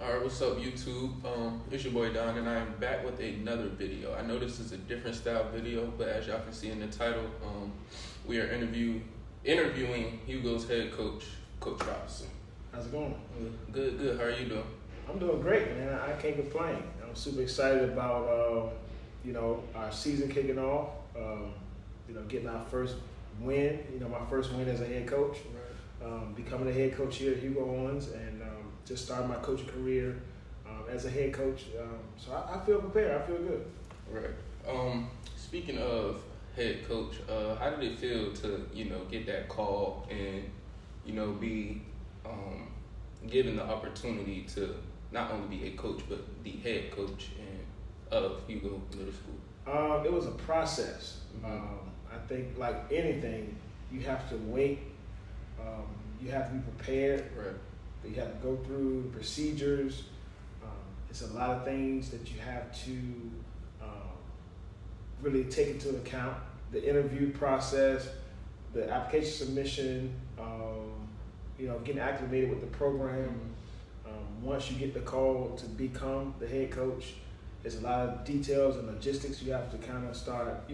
Alright, what's up YouTube? It's your boy Don and I am back with another video. I know this is a different style video, but as y'all can see in the title, we are interviewing Hugo's head coach, Coach Robinson. How's it going? Good. How are you doing? I'm doing great, man. I can't complain. I'm super excited about our season kicking off. Getting our first win. My first win as a head coach. Right. Becoming a head coach here at Hugo Owens, and just starting my coaching career as a head coach. So I feel prepared. I feel good. Right. Speaking of head coach, how did it feel to get that call and be given the opportunity to not only be a coach but the head coach of Hugo Middle School? It was a process. Mm-hmm. I think like anything, you have to wait. You have to be prepared. Right. You have to go through procedures. It's a lot of things that you have to really take into account. The interview process, the application submission, getting acclimated with the program. Once you get the call to become the head coach, there's a lot of details and logistics you have to kind of start,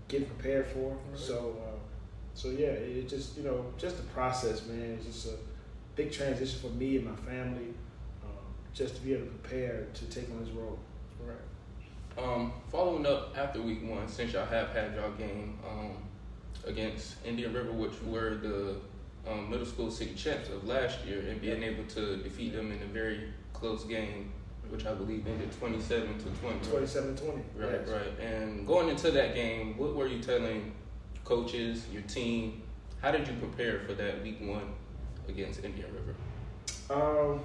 getting prepared for. Right. So yeah, it just just the process, man. It's just a big transition for me and my family, just to be able to prepare to take on this role. Right. Following up after week 1, since y'all have had y'all game against Indian River, which were the middle school city champs of last year, and being able to defeat them in a very close game, which I believe ended 27-20. 27-20. Right, Yes. right. And going into that game, what were you telling coaches, your team? How did you prepare for that week 1 against Indian River?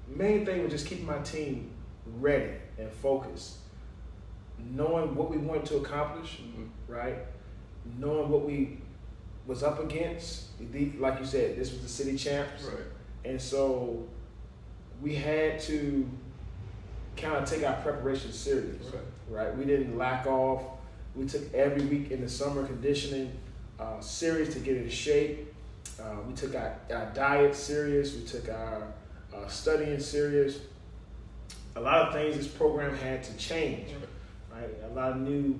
Main thing was just keeping my team ready and focused, knowing what we wanted to accomplish, right? Knowing what we was up against. Like you said, this was the city champs, Right. and so we had to kind of take our preparation serious, right? We didn't lack off. We took every week in the summer conditioning serious to get in shape. We took our diet serious. We took our studying serious. A lot of things this program had to change, right? A lot of new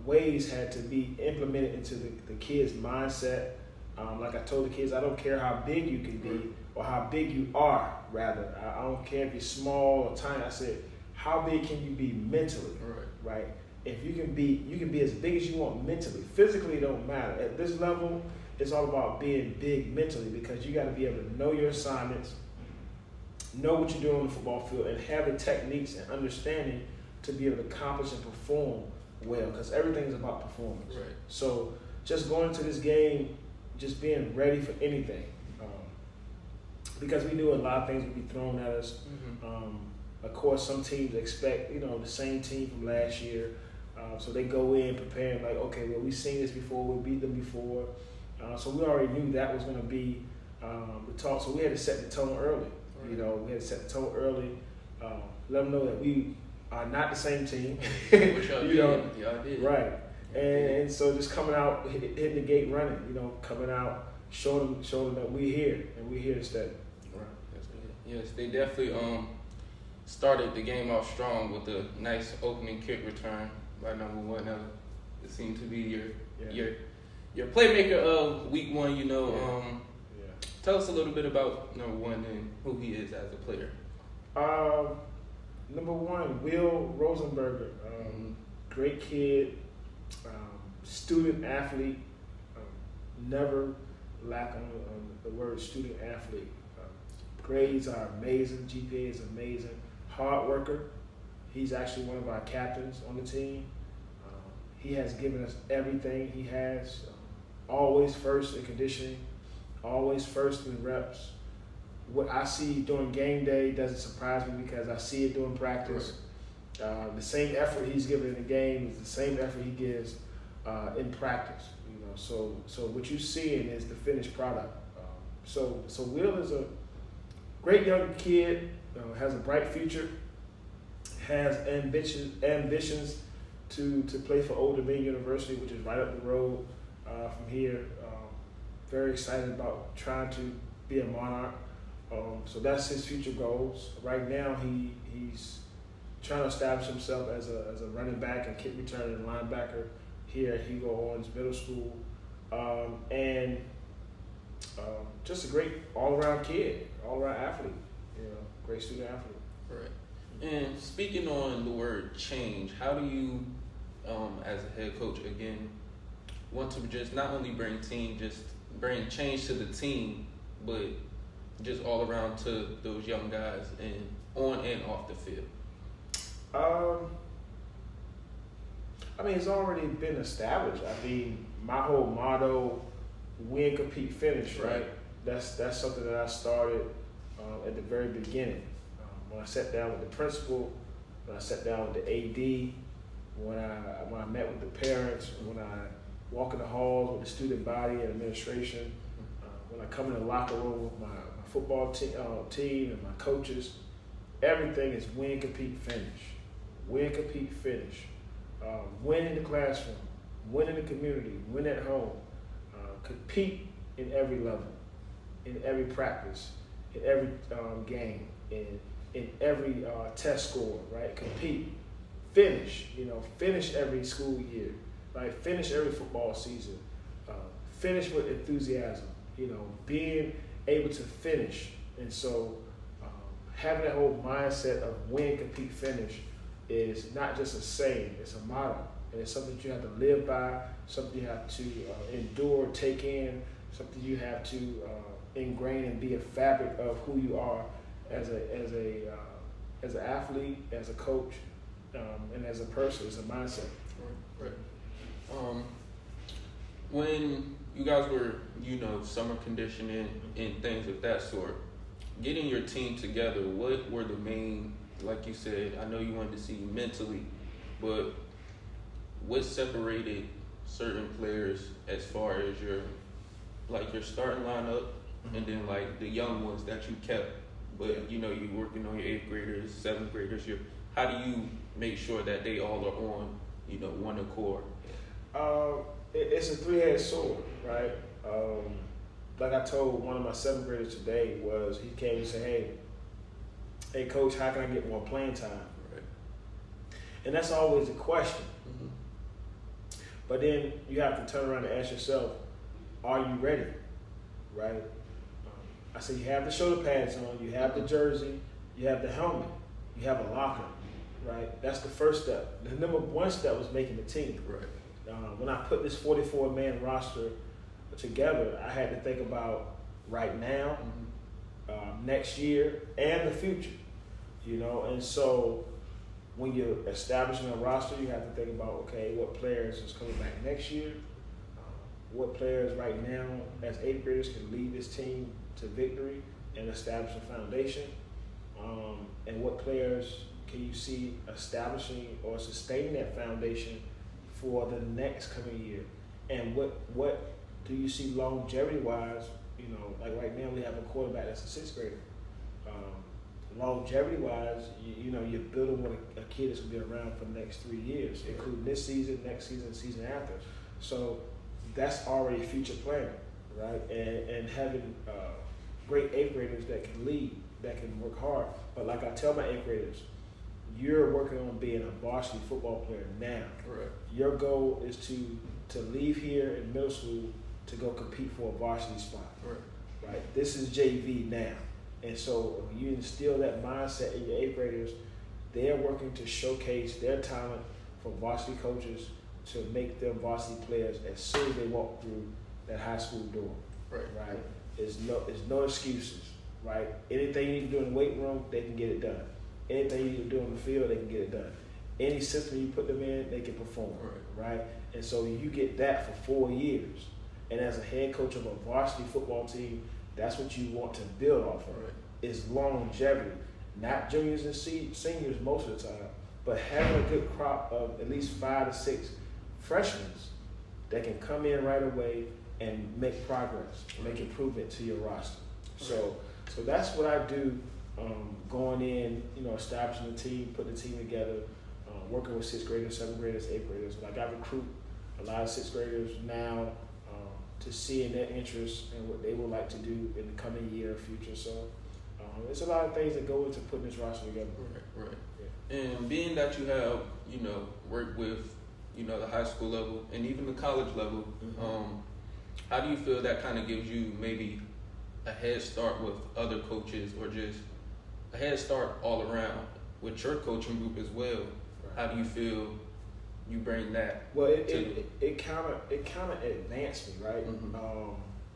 ways had to be implemented into the kids' mindset. Like I told the kids, I don't care how big you can be or how big you are, rather. I don't care if you're small or tiny. I said, how big can you be mentally, right? If you can be as big as you want mentally. Physically, it don't matter. At this level, it's all about being big mentally, because you got to be able to know your assignments, know what you're doing on the football field, and have the techniques and understanding to be able to accomplish and perform well, because everything is about performance. Right. So just going into this game, just being ready for anything, because we knew a lot of things would be thrown at us. Of course, some teams expect the same team from last year, so they go in preparing like, okay, well, we've seen this before, we beat them before, so we already knew that was going to be the talk. So we had to set the tone early. Right. We had to set the tone early, let them know that we are not the same team. Which y'all did. Right. And so just coming out, hitting the gate running, coming out, showing them that we're here and we're here to stay. Right. Yes, they definitely started the game off strong with a nice opening kick return by number 1. It seemed to be your playmaker of week 1. Tell us a little bit about number 1 and who he is as a player. Number 1, Will Rosenberger, great kid, student athlete, never lack on the word student athlete. Grades are amazing, GPA is amazing, hard worker. He's actually one of our captains on the team. He has given us everything. He has always first in conditioning, always first in reps. What I see during game day doesn't surprise me, because I see it during practice. The same effort he's given in the game is the same effort he gives in practice. So what you're seeing is the finished product. So Will is a great young kid, has a bright future, has ambitions to play for Old Dominion University, which is right up the road from here. Very excited about trying to be a Monarch. So that's his future goals. Right now, he's trying to establish himself as a running back and kick returner and linebacker here at Hugo Owens Middle School, and just a great all-around kid, all-around athlete. Great student athlete. Right. And speaking on the word change, how do you, as a head coach, again, want to just not only bring change to the team, but just all around to those young guys and on and off the field? It's already been established. My whole motto, win, compete, finish, right? That's something that I started at the very beginning. When I sat down with the principal, when I sat down with the AD, when I met with the parents, when I walk in the halls with the student body and administration, when I come in the locker room with my football team and my coaches, everything is win, compete, finish. Win, compete, finish. Win in the classroom, win in the community, win at home, compete in every level, in every practice, in every game, in every test score, right? Compete, finish, finish every school year, right? Finish every football season, finish with enthusiasm, being able to finish. And so having that whole mindset of win, compete, finish is not just a saying, it's a motto. And it's something that you have to live by, something you have to endure, take in, something you have to ingrain and be a fabric of who you are as an athlete, as a coach, and as a person. It's a mindset. Right. When you guys were, summer conditioning and things of that sort, getting your team together, what were the main, like you said, I know you wanted to see mentally, but what separated certain players as far as your starting lineup, and then like the young ones that you kept, but you're working on your 8th graders, 7th graders, how do you make sure that they all are on, one accord? It's a three-headed sword, right? Like I told one of my 7th graders today, he came and said, hey coach, how can I get more playing time? Right. And that's always a question. Mm-hmm. But then you have to turn around and ask yourself, are you ready? Right? I said, you have the shoulder pads on, you have the jersey, you have the helmet, you have a locker, right? That's the first step. The number one step was making the team. Right. When I put this 44-man roster together, I had to think about right now, next year, and the future, and so when you're establishing a roster, you have to think about, okay, what players is coming back next year, what players right now as 8th graders can lead this team to victory and establish a foundation, and what players can you see establishing or sustaining that foundation for the next coming year, and what do you see longevity-wise? Like right now we have a quarterback that's a 6th grader. Longevity-wise, you're building with a kid that's going to be around for the next 3 years, including this season, next season, season after. So that's already future planning, right? And having great 8th graders that can lead, that can work hard. But like I tell my 8th graders, you're working on being a varsity football player now. Right. Your goal is to leave here in middle school to go compete for a varsity spot. Right? This is JV now. And so when you instill that mindset in your 8th graders, they're working to showcase their talent for varsity coaches to make them varsity players as soon as they walk through that high school door. Right? There's no excuses, right? Anything you need to do in the weight room, they can get it done. Anything you need to do on the field, they can get it done. Any system you put them in, they can perform, right? And so you get that for 4 years. And as a head coach of a varsity football team, that's what you want to build off of. Is longevity, not juniors and seniors most of the time, but having a good crop of at least 5 to 6 freshmen that can come in right away and make progress, make improvement to your roster. So that's what I do, going in, establishing the team, putting the team together, working with 6th graders, 7th graders, 8th graders. Like I recruit a lot of 6th graders now to see in their interests and what they would like to do in the coming year or future. So It's a lot of things that go into putting this roster together. Right. Yeah. And being that you have, worked with, the high school level and even the college level, how do you feel that kind of gives you maybe a head start with other coaches, or just a head start all around with your coaching group as well? Right. How do you feel you bring that? Well, it kind of advanced me, right?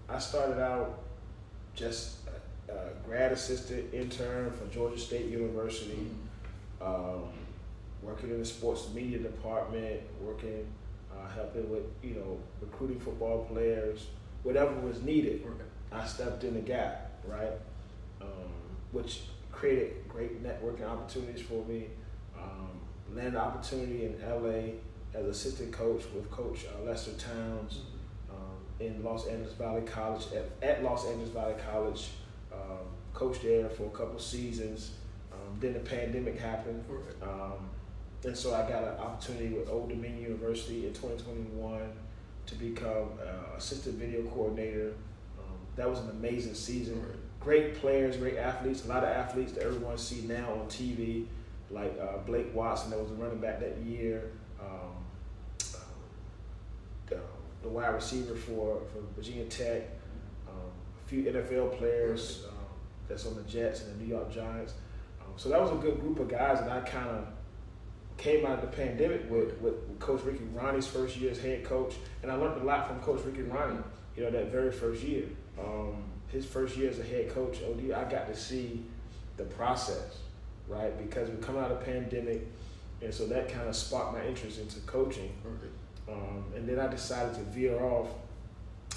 I started out just a grad assistant intern for Georgia State University, working in the sports media department, helping with recruiting football players, whatever was needed. I stepped in the gap, right? Which created great networking opportunities for me. Landed opportunity in LA as assistant coach with Coach Lester Towns in Los Angeles Valley College, at Los Angeles Valley College. Coached there for a couple seasons. Then the pandemic happened. And so I got an opportunity with Old Dominion University in 2021 to become assistant video coordinator. That was an amazing season. Great players, great athletes, a lot of athletes that everyone see now on TV, like Blake Watson, that was a running back that year. The wide receiver for Virginia Tech, a few NFL players that's on the Jets and the New York Giants. So that was a good group of guys that I kind of came out of the pandemic with Coach Ricky Ronnie's first year as head coach, and I learned a lot from Coach Ricky Ronnie, that very first year. His first year as a head coach, I got to see the process, right? Because we come out of the pandemic, and so that kind of sparked my interest into coaching. And then I decided to veer off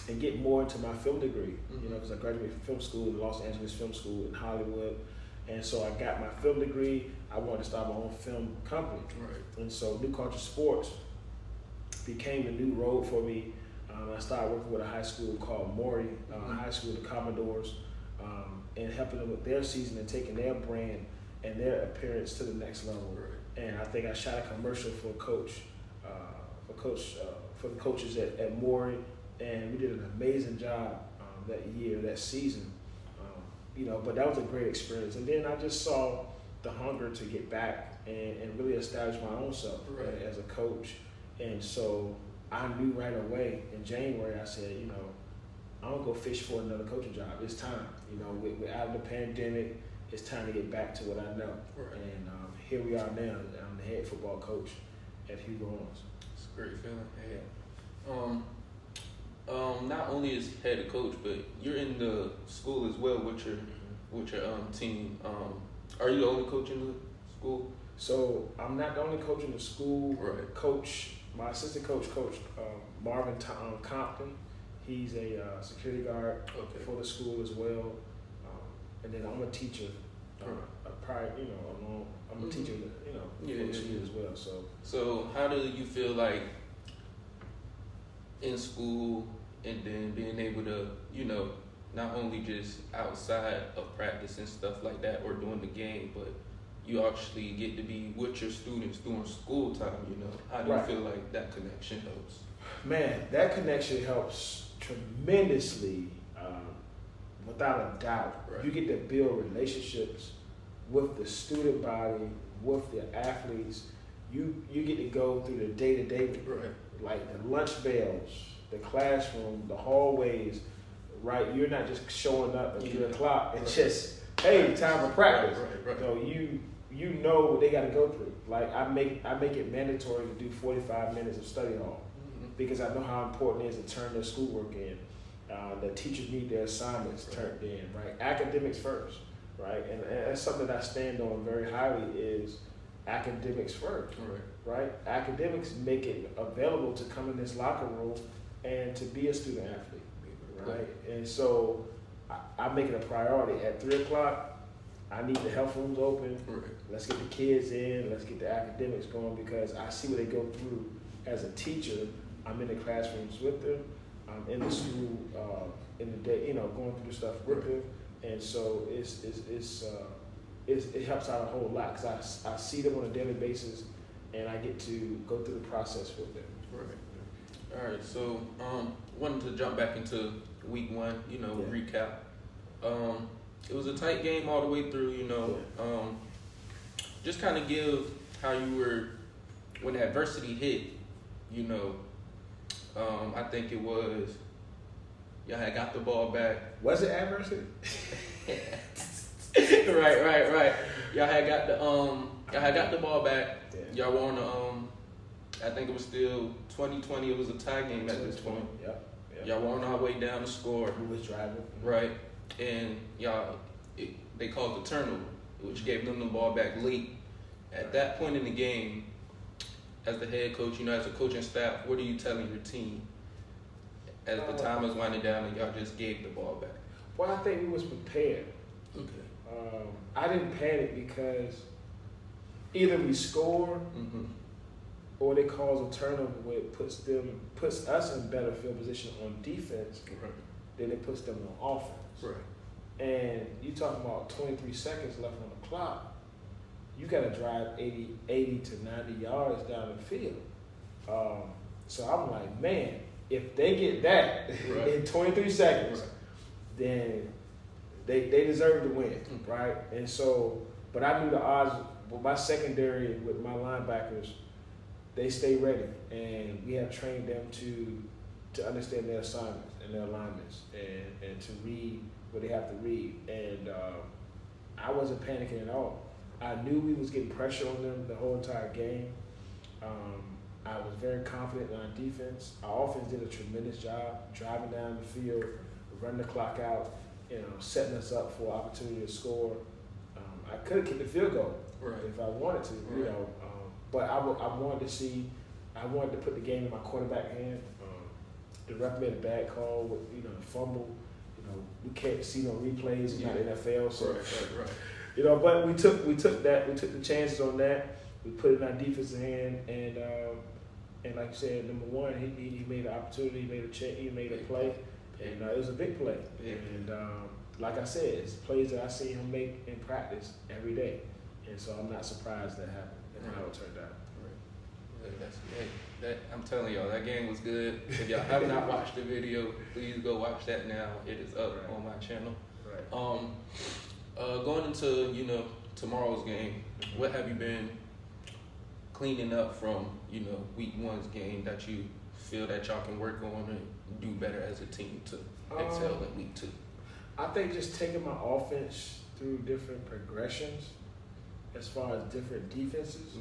and get more into my film degree, because I graduated from film school, the Los Angeles Film School in Hollywood. And so I got my film degree. I wanted to start my own film company. And so New Culture Sports became a new road for me. I started working with a high school called Maury High School, the Commodores, and helping them with their season and taking their brand and their appearance to the next level. And I think I shot a commercial for for the coaches at Maury, and we did an amazing job that season. But that was a great experience. And then I just saw the hunger to get back and really establish my own self as a coach. And so I knew right away in January, I said, I'm gonna go fish for another coaching job. It's time. We're out of the pandemic. It's time to get back to what I know. And here we are now. I'm the head football coach at Hugo Owens. It's a great feeling. Not only as head coach, but you're in the school as well with your team. Are you the only coach in the school? So I'm not the only coach in the school. My assistant coach, Marvin Compton. He's a security guard for the school as well. And then I'm a teacher. I'm a teacher, for the school as well. So how do you feel like in school, and then being able to, not only just outside of practice and stuff like that or during the game, but you actually get to be with your students during school time, How do you feel like that connection helps? Man, that connection helps tremendously, without a doubt. You get to build relationships with the student body, with the athletes. You get to go through the day-to-day, like the lunch bells, the classroom, the hallways, right? You're not just showing up at 3 o'clock and just, hey, time for practice. So you know what they got to go through. Like I make it mandatory to do 45 minutes of study hall because I know how important it is to turn their schoolwork in. The teachers need their assignments turned in, right? Academics first, right? And that's something that I stand on very highly is academics first, right? Academics make it available to come in this locker room and to be a student athlete, right? And so I make it a priority. At 3 o'clock, I need the health rooms open. Let's get the kids in. Let's get the academics going because I see what they go through as a teacher. I'm in the classrooms with them. I'm in the school in the day, going through the stuff with them. And so it helps out a whole lot because I see them on a daily basis and I get to go through the process with them. All right, so wanted to jump back into week 1, recap. It was a tight game all the way through, you know. Just kind of give how you were when adversity hit, you know. I think it was y'all had got the ball back. Was it adversity? right. Y'all had got the ball back. Yeah. Y'all were on the I think it was still 2020. It was a tie game at this point. Yep. Y'all were on our way down to score. We was driving. Right, and they called the turnover, which gave them the ball back late. At that point in the game, as the head coach, you know, as a coaching staff, what are you telling your team as the time was winding down and y'all just gave the ball back? Well, I think we was prepared. Okay. I didn't panic because either we score or they cause a turnover where it puts us in better field position on defense than it puts them on offense. Right. And you talking about 23 seconds left on the clock. You got to drive 80 to 90 yards down the field. So I'm like, man, if they get that in 23 seconds, then they deserve to win, right? And so, but I knew the odds with my secondary, with my linebackers, they stay ready, and we have trained them to understand their assignments and their alignments, and to read what they have to read. And I wasn't panicking at all. I knew we was getting pressure on them the whole entire game. I was very confident in our defense. Our offense did a tremendous job driving down the field, running the clock out, you know, setting us up for opportunity to score. I could have kicked the field goal if I wanted to, you know. But I wanted to put the game in my quarterback hand. The ref made a bad call with, you know, the fumble. You know, we can't see no replays. It's not NFL, so right. you know. But we took the chances on that. We put it in our defensive hand, and like you said, number one, he made an opportunity, he made a play, and it was a big play. Yeah. And like I said, it's plays that I see him make in practice every day, and so I'm not surprised that happened and how it turned out. I'm telling y'all, that game was good. If y'all have not watched the video, please go watch that now. It is up on my channel. Right. Going into, you know, tomorrow's game, what have you been cleaning up from, you know, week one's game that you feel that y'all can work on and do better as a team to excel in week two? I think just taking my offense through different progressions as far as different defenses.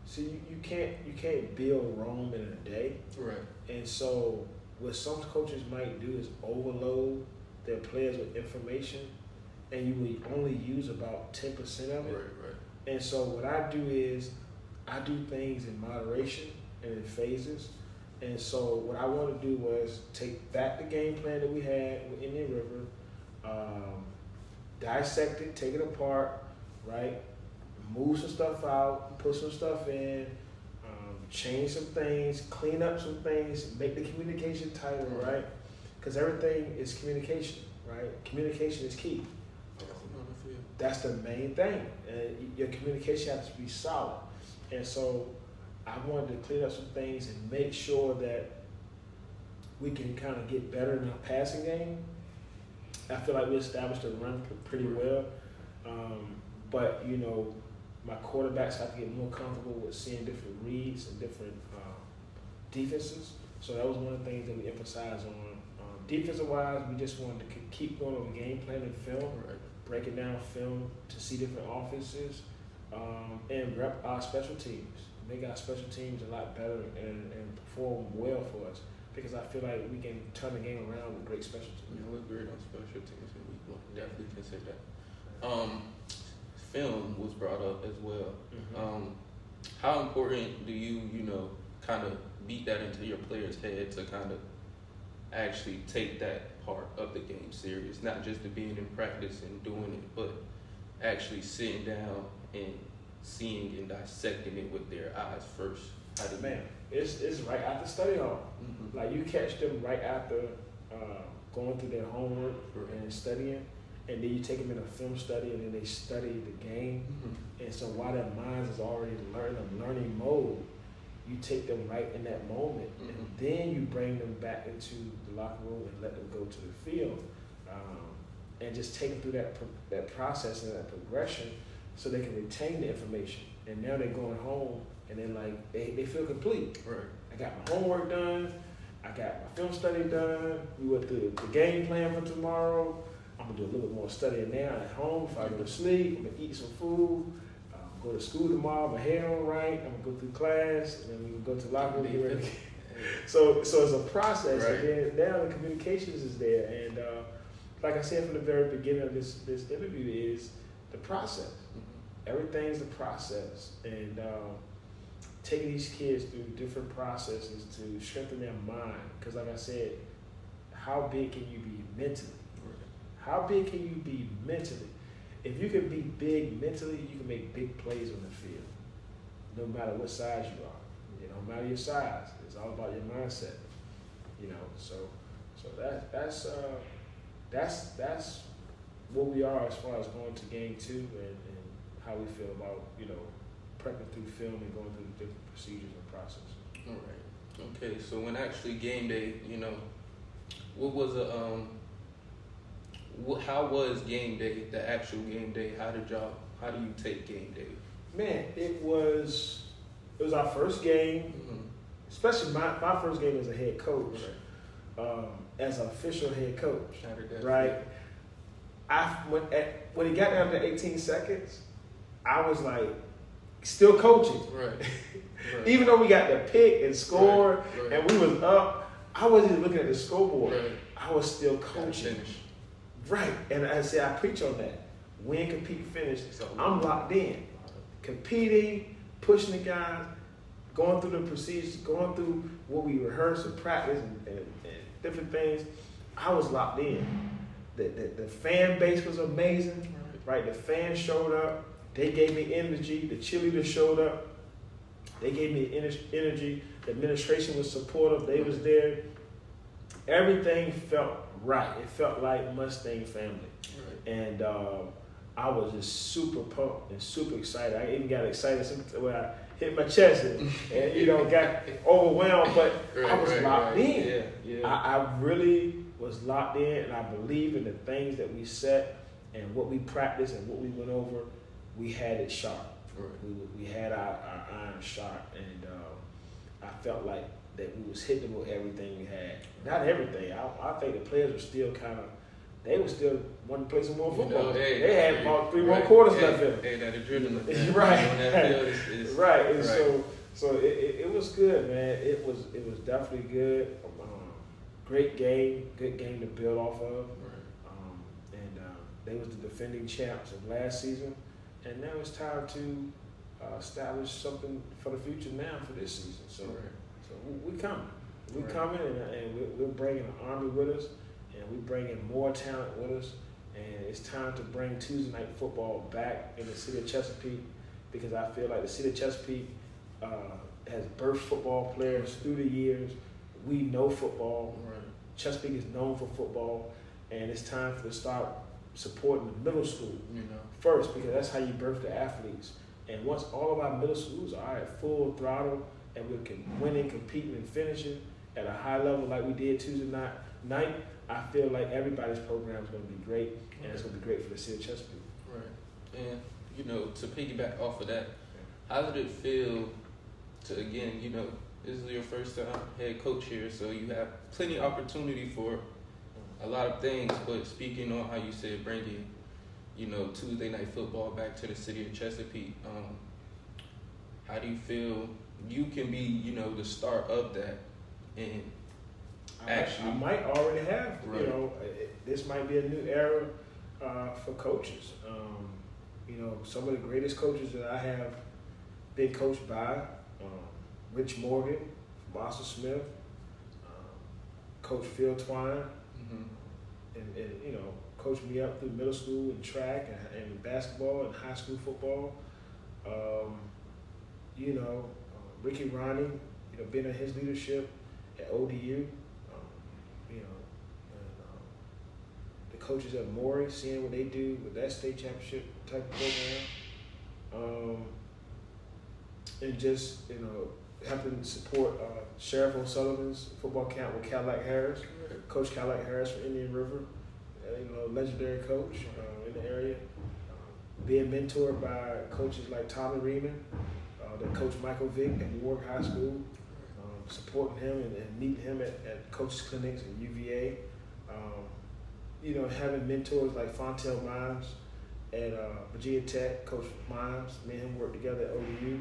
See, you can't build Rome in a day. Right. And so what some coaches might do is overload their players with information, and you will only use about 10% of it. Right. And so what I do is I do things in moderation and in phases. And so what I want to do was take back the game plan that we had with Indian River, dissect it, take it apart, right? Move some stuff out, put some stuff in, change some things, clean up some things, make the communication tighter, right? Because everything is communication, right? Communication is key. That's the main thing. And your communication has to be solid. And so I wanted to clean up some things and make sure that we can kind of get better in our passing game. I feel like we established a run pretty well. But, you know, my quarterbacks have to get more comfortable with seeing different reads and different defenses. So that was one of the things that we emphasized on. Defensive-wise, we just wanted to keep going on game plan and film, breaking down film to see different offenses, and rep our special teams. Make our special teams a lot better and perform well for us, because I feel like we can turn the game around with great special teams. Yeah, we're great on special teams, and we will definitely consider that. Film was brought up as well. How important do you know, kind of beat that into your players' head to kind of actually take that part of the game serious, not just to being in practice and doing it, but actually sitting down and seeing and dissecting it with their eyes first? It's right after study hall. Like, you catch them right after going through their homework and studying, and then you take them in a film study, and then they study the game. And so while their minds is already learning mode, you take them right in that moment, and then you bring them back into the locker room and let them go to the field. and just take them through that process and that progression so they can retain the information. And now they're going home and then like they feel complete. Right. I got my homework done. I got my film study done. We went through the game plan for tomorrow. I'm gonna do a little bit more studying now at home. If I go to sleep, I'm gonna eat some food. Go to school tomorrow. My hair on right. I'm gonna go through class, and then we can go to the locker room and get ready. So it's a process, right. And then now the communications is there. And like I said from the very beginning of this interview, is the process. Mm-hmm. Everything's the process, and taking these kids through different processes to strengthen their mind. Because like I said, how big can you be mentally? Right. How big can you be mentally? If you can be big mentally, you can make big plays on the field, no matter what size you are. It don't matter your size. It's all about your mindset. So that's what we are as far as going to game 2 and how we feel about prepping through film and going through the different procedures and processes. All right. Okay. So when actually game day, what was how was game day, the actual game day? How do you take game day? Man, it was our first game, mm-hmm. especially my first game as a head coach, right. As an official head coach, right? When it got down to 18 seconds, I was like still coaching. Right. Right. Even though we got the pick and score right. and we was up, I wasn't even looking at the scoreboard. Right. I was still coaching. Right, and I preach on that. Win, compete, finish. I'm locked in. Competing, pushing the guys, going through the procedures, going through what we rehearse and practice and different things. I was locked in. The fan base was amazing, right? The fans showed up. They gave me energy. The cheerleaders showed up. They gave me energy. The administration was supportive. They was there. Everything felt right. It felt like Mustang family. Right. And I was just super pumped and super excited. I even got excited when I hit my chest and got overwhelmed, but I was locked in. Yeah. I really was locked in, and I believe in the things that we set and what we practiced and what we went over. We had it sharp. Right. We had our iron sharp, and I felt like that we was hitting with everything we had. Not everything. I think the players were still they were still wanting to play some more football. They had about 3 more quarters left in them. Hey, that adrenaline. Right. On that field is right. And so it was good, man. It was definitely good. Great game. Good game to build off of. Right. They was the defending champs of last season. And now it's time to establish something for the future now for this season. So we're coming. We're coming, and we're bringing an army with us, and we're bringing more talent with us. And it's time to bring Tuesday night football back in the city of Chesapeake, because I feel like the city of Chesapeake has birthed football players through the years. We know football. Right. Chesapeake is known for football, and it's time to start supporting the middle school first, because that's how you birth the athletes. And once all of our middle schools are at full throttle and we're winning, competing, and finishing at a high level like we did Tuesday night, I feel like everybody's program is going to be great, and it's going to be great for the city of Chesapeake. Right. And, to piggyback off of that, how did it feel to, again, this is your first time head coach here, so you have plenty of opportunity for a lot of things, but speaking on how you said bringing, Tuesday night football back to the city of Chesapeake, how do you feel you can be, the start of that? And actually, I might already have, this might be a new era for coaches. Some of the greatest coaches that I have been coached by, Rich Morgan, Boston Smith, Coach Phil Twine, and coached me up through middle school and track and basketball and high school football. Ricky Ronnie, being in his leadership at ODU, the coaches at Maury, seeing what they do with that state championship type of program, and just helping support Sheriff O'Sullivan's football camp with Cadillac Harris, Coach Cadillac Harris from Indian River. legendary coach in the area. Being mentored by coaches like Tommy Reeman, that coach Michael Vick at Newark High School, supporting him and meeting him at coaches clinics at UVA. Having mentors like Fontel Mimes at Virginia Tech, Coach Mimes, me and him worked together at ODU.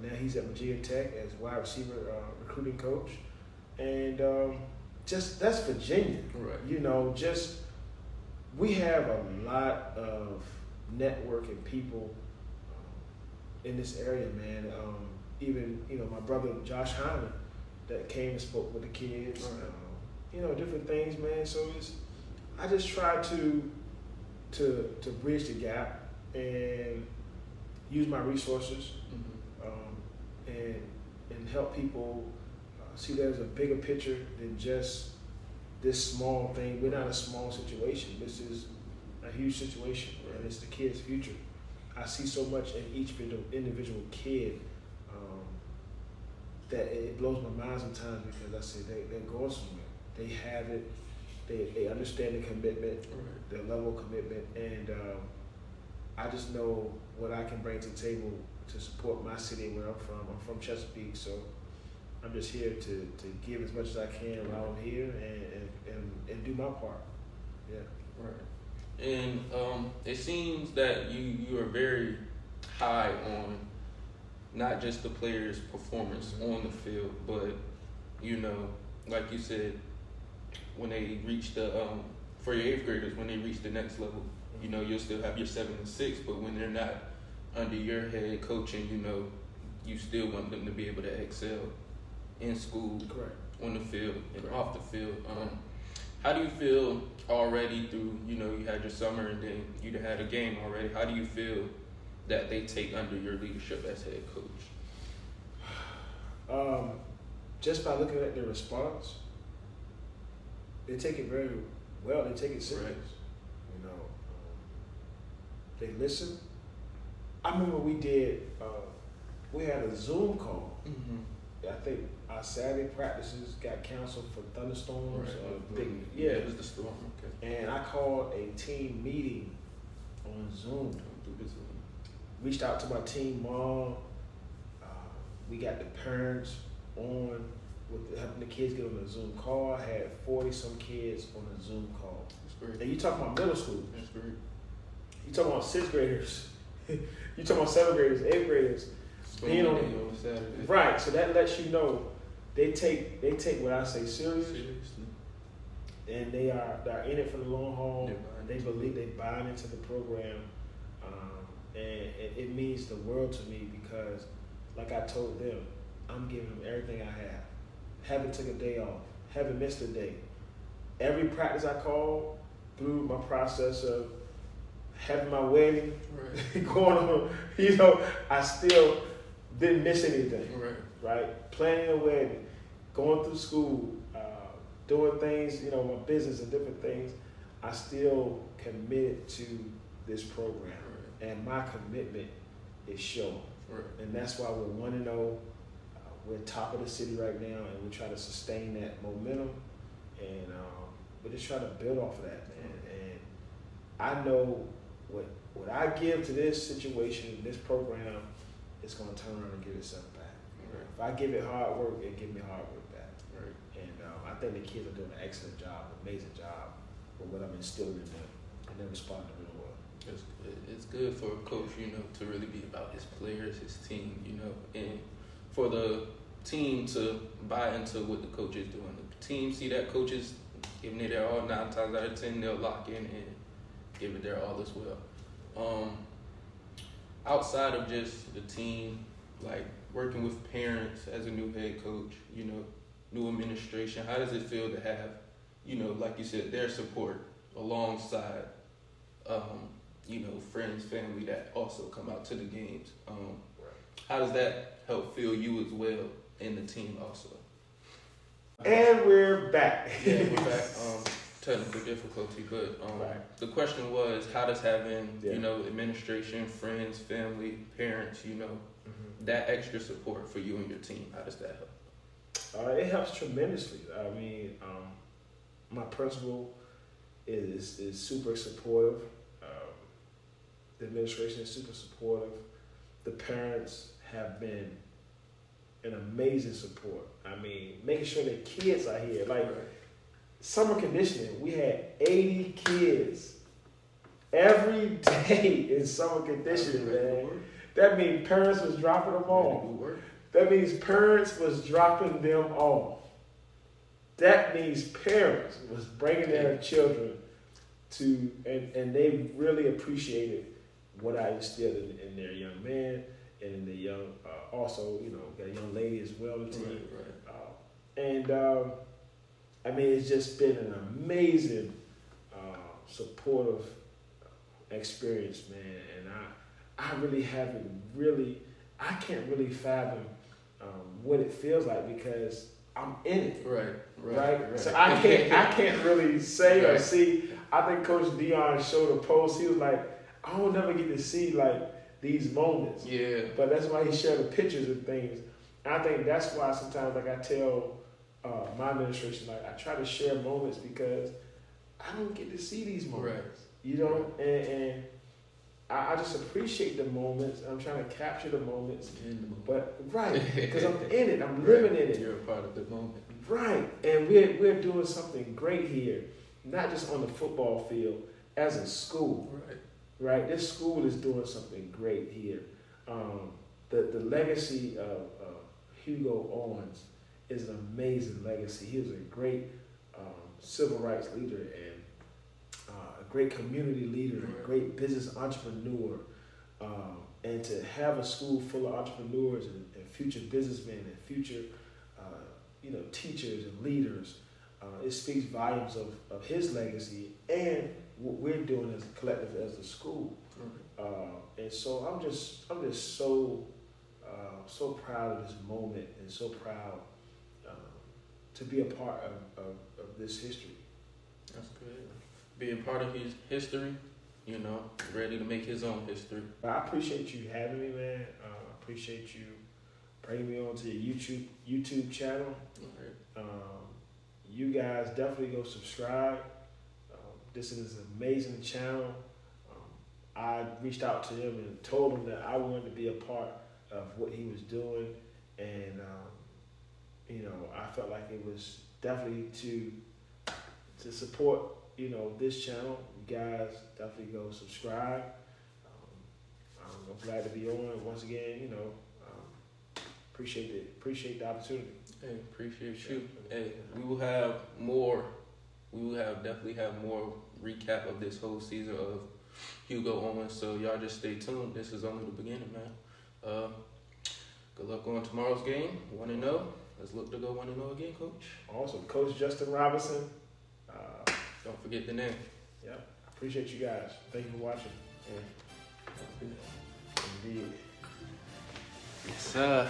Now he's at Virginia Tech as wide receiver recruiting coach. And that's Virginia. Right. We have a lot of networking people in this area, man. Even my brother Josh Hyman that came and spoke with the kids. Right. Different things, man. So I just try to bridge the gap and use my resources and help people see there's a bigger picture than just this small thing. We're not a small situation. This is a huge situation, and it's the kid's future. I see so much in each individual kid that it blows my mind sometimes, because I say they're going somewhere. They have it. They understand the commitment, the level of commitment, and I just know what I can bring to the table to support my city where I'm from. I'm from Chesapeake, so I'm just here to give as much as I can while I'm here and do my part. Yeah. Right. And it seems that you are very high on not just the players' performance on the field, but like you said, when they reach for your 8th graders, when they reach the next level, you'll still have your 7 and 6, but when they're not under your head coaching, you still want them to be able to excel in school, correct, on the field and correct, off the field. How do you feel already through, you had your summer and then you had a game already? How do you feel that they take under your leadership as head coach? Just by looking at their response, they take it very well. They take it serious. Right. They listen. I remember we had a Zoom call. Mm-hmm. I think our Saturday practices got canceled for thunderstorms. It was the storm. Okay. And I called a team meeting on Zoom. Reached out to my team mom. We got the parents on with helping the kids get on the Zoom call. I had 40-some kids on the Zoom call. That's great. And you talking about middle school? That's great. You talking about 6th graders? You talking about 7th graders, 8th graders? Being on Saturday. Right. So that lets you know they take what I say seriously, and they're in it for the long haul. They believe they buy into the program, and it means the world to me, because, like I told them, I'm giving them everything I have. Haven't took a day off. Haven't missed a day. Every practice I called through my process of having my wedding, going on, I still didn't miss anything. Right? Planning a wedding, going through school, doing things, my business and different things. I still committed to this program, and my commitment is shown. And that's why we're 1-0. We're top of the city right now, and we try to sustain that momentum, and we just try to build off of that, man. And I know what I give to this situation, this program, it's going to turn around and give itself back. If I give it hard work, it give me hard work back. And I think the kids are doing an excellent job, amazing job with what I'm instilling in them, and they're responding real well. It's good for a coach, to really be about his players, his team, and for the team to buy into what the coach is doing. The team see that coach is giving it their all 9 times out of 10, they'll lock in and give it their all as well. Outside of just the team, like working with parents as a new head coach, new administration, how does it feel to have, like you said, their support alongside, friends, family that also come out to the games? How does that help feel you as well and the team also? And we're back. Yeah, we're back. Technical difficulty, but the question was, how does having, administration, friends, family, parents, that extra support for you and your team, how does that help? It helps tremendously. I mean, my principal is super supportive. The administration is super supportive. The parents have been an amazing support. I mean, making sure that kids are here. Like summer conditioning, we had 80 kids every day in summer conditioning, man. That means parents was dropping them off. That means parents was dropping them off. That means parents was bringing their children to, and they really appreciated what I instilled in their young man and in the young, also, you know, got a young lady as well, the team. I mean, it's just been an amazing, supportive experience, man. And I really haven't really, I can't really fathom what it feels like because I'm in it. Right. So I can't really say or see. I think Coach Dion showed a post. He was like, I don't never get to see like these moments. Yeah. But that's why he shared the pictures and things. And I think that's why sometimes like I tell my administration, like I try to share moments because I don't get to see these moments. You know, and I just appreciate the moments. I'm trying to capture the moments. But because I'm in it, I'm living in it. You're a part of the moment. Right. And we're doing something great here, not just on the football field, as a school. Right. This school is doing something great here. The legacy of Hugo Owens is an amazing legacy. He was a great civil rights leader and a great community leader, a great business entrepreneur. And to have a school full of entrepreneurs and future businessmen and future teachers and leaders, it speaks volumes of his legacy and what we're doing as a collective, as a school. And so I'm just so proud of this moment and so proud to be a part of this history. That's good. Being part of his history, you know, ready to make his own history. I appreciate you having me, man. Appreciate you bringing me on to your YouTube channel. You guys definitely go subscribe. This is an amazing channel. I reached out to him and told him that I wanted to be a part of what he was doing, and I felt like it was definitely to support this channel. You guys definitely go subscribe. I'm glad to be on once again. Appreciate the opportunity. Hey, appreciate you. Hey, we will have more. We will definitely have more recap of this whole season of Hugo Owens. So y'all just stay tuned. This is only the beginning, man. Good luck on tomorrow's game. 1-0. Let's look to go 1-0 again, Coach. Awesome, Coach Justin Robinson. Don't forget the name. Yep. Appreciate you guys. Thank you for watching. Yeah. Indeed. Yes, sir.